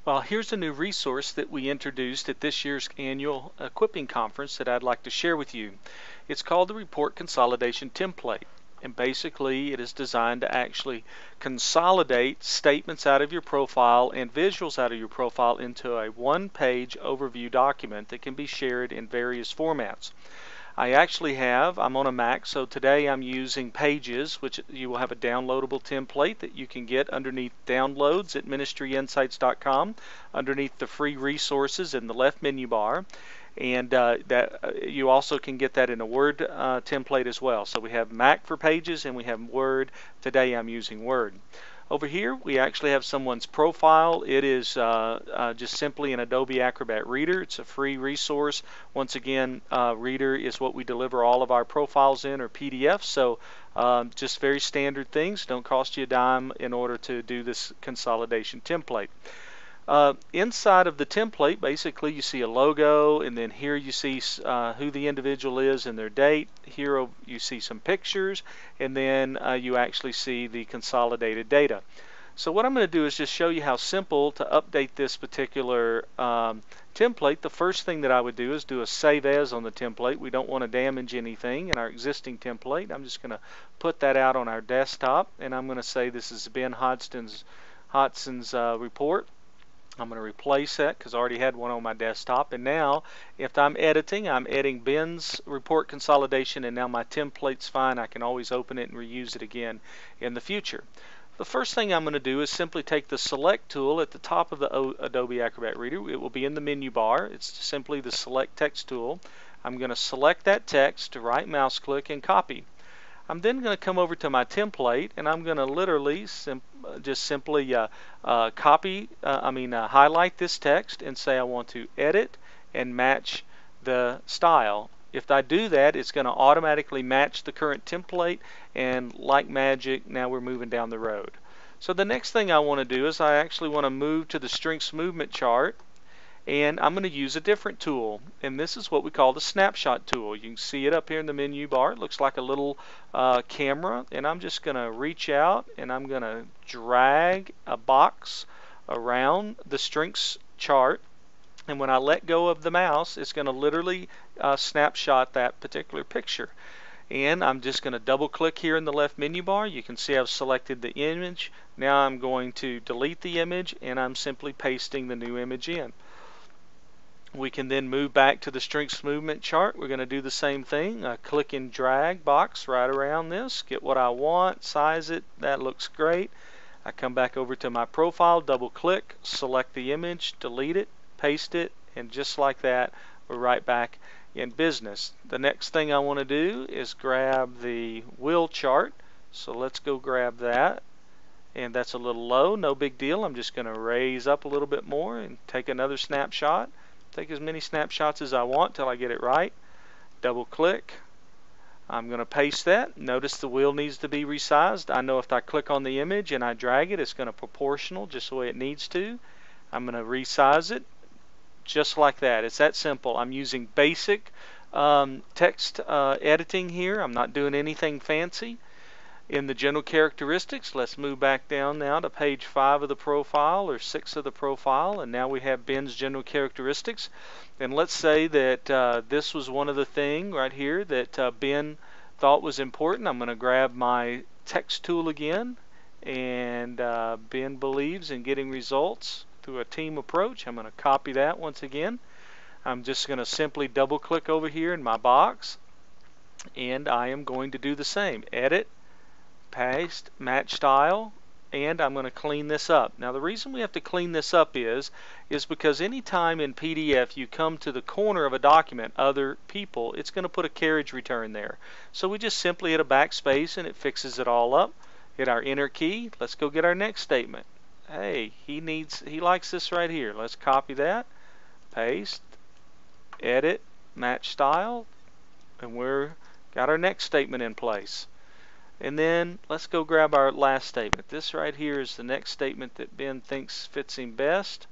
Well, here's a new resource that we introduced at this year's annual equipping conference that I'd like to share with you. It's called the Report Consolidation Template. And basically, it is designed to actually consolidate statements out of your profile and visuals out of your profile into a one-page overview document that can be shared in various formats. I'm on a Mac, so today I'm using Pages, which you will have a downloadable template that you can get underneath Downloads at ministryinsights.com, underneath the free resources in the left menu bar. And you also can get that in a Word template as well. So we have Mac for Pages and we have Word. Today I'm using Word. Over here we actually have someone's profile. It is just simply an Adobe Acrobat Reader. It's a free resource. Once again, Reader is what we deliver all of our profiles in, or PDFs. So just very standard things. Don't cost you a dime in order to do this consolidation template. Inside of the template, basically you see a logo, and then here you see who the individual is and their date. Here you see some pictures, and then you actually see the consolidated data. So what I'm going to do is just show you how simple to update this particular template. The first thing that I would do is do a save as on the template. We don't want to damage anything in our existing template. I'm just going to put that out on our desktop, and I'm going to say this is Ben Hodson's report. I'm going to replace that because I already had one on my desktop. And now, if I'm editing Ben's report consolidation, and now my template's fine. I can always open it and reuse it again in the future. The first thing I'm going to do is simply take the Select tool at the top of the Adobe Acrobat Reader. It will be in the menu bar. It's simply the Select Text tool. I'm going to select that text, right mouse click, and copy. I'm then going to come over to my template, and I'm going to literally just simply highlight this text and say I want to edit and match the style. If I do that, it's going to automatically match the current template, and like magic, now we're moving down the road. So the next thing I want to do is I actually want to move to the strengths movement chart, and I'm going to use a different tool, and this is what we call the snapshot tool. You can see it up here in the menu bar. It looks like a little camera, and I'm just going to reach out and I'm going to drag a box around the strengths chart, and when I let go of the mouse, it's going to literally snapshot that particular picture. And I'm just going to double click here in the left menu bar. You can see I've selected the image. Now I'm going to delete the image, and I'm simply pasting the new image in. We can then move back to the strengths movement chart. We're going to do the same thing. Click and drag box right around this, get what I want, size it. That looks great. I come back over to my profile, double click, select the image, delete it, paste it, and just like that, we're right back in business. The next thing I want to do is grab the wheel chart. So let's go grab that. And that's a little low, no big deal. I'm just going to raise up a little bit more and take another snapshot. Take as many snapshots as I want till I get it right. Double click. I'm going to paste that. Notice the wheel needs to be resized. I know if I click on the image and I drag it, it's going to proportional just the way it needs to. I'm going to resize it just like that. It's that simple. I'm using basic text editing here. I'm not doing anything fancy. In the general characteristics, let's move back down now to page 5 of the profile, or 6 of the profile, and now we have Ben's general characteristics. And let's say that this was one of the things right here that Ben thought was important. I'm going to grab my text tool again, and Ben believes in getting results through a team approach. I'm going to copy that once again. I'm just going to simply double click over here in my box, and I am going to do the same. Edit, paste, match style, and I'm going to clean this up. Now the reason we have to clean this up is because anytime in PDF you come to the corner of a document, other people, it's going to put a carriage return there. So we just simply hit a backspace and it fixes it all up. Hit our enter key. Let's go get our next statement. Hey, he likes this right here. Let's copy that, paste, edit, match style, and we're got our next statement in place. And then let's go grab our last statement. This right here is the next statement that Ben thinks fits him best.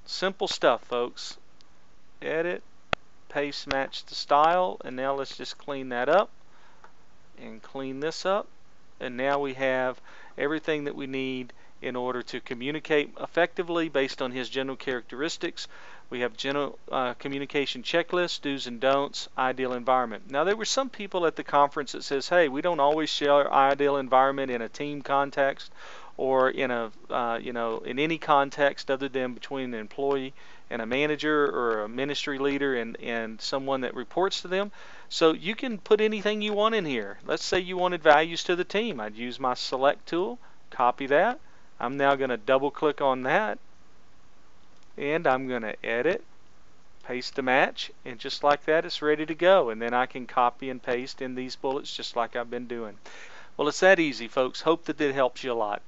Simple stuff, folks. Edit, paste, match the style, and now let's just clean that up and clean this up. And now we have everything that we need in order to communicate effectively based on his general characteristics. We have general communication checklist, do's and don'ts, ideal environment. Now there were some people at the conference that says, hey, we don't always share our ideal environment in a team context or in a in any context other than between an employee and a manager or a ministry leader and someone that reports to them. So you can put anything you want in here. Let's say you wanted values to the team. I'd use my select tool, copy that. I'm now going to double click on that and I'm going to edit, paste the match, and just like that it's ready to go. And then I can copy and paste in these bullets just like I've been doing. Well, it's that easy, folks. Hope that it helps you a lot.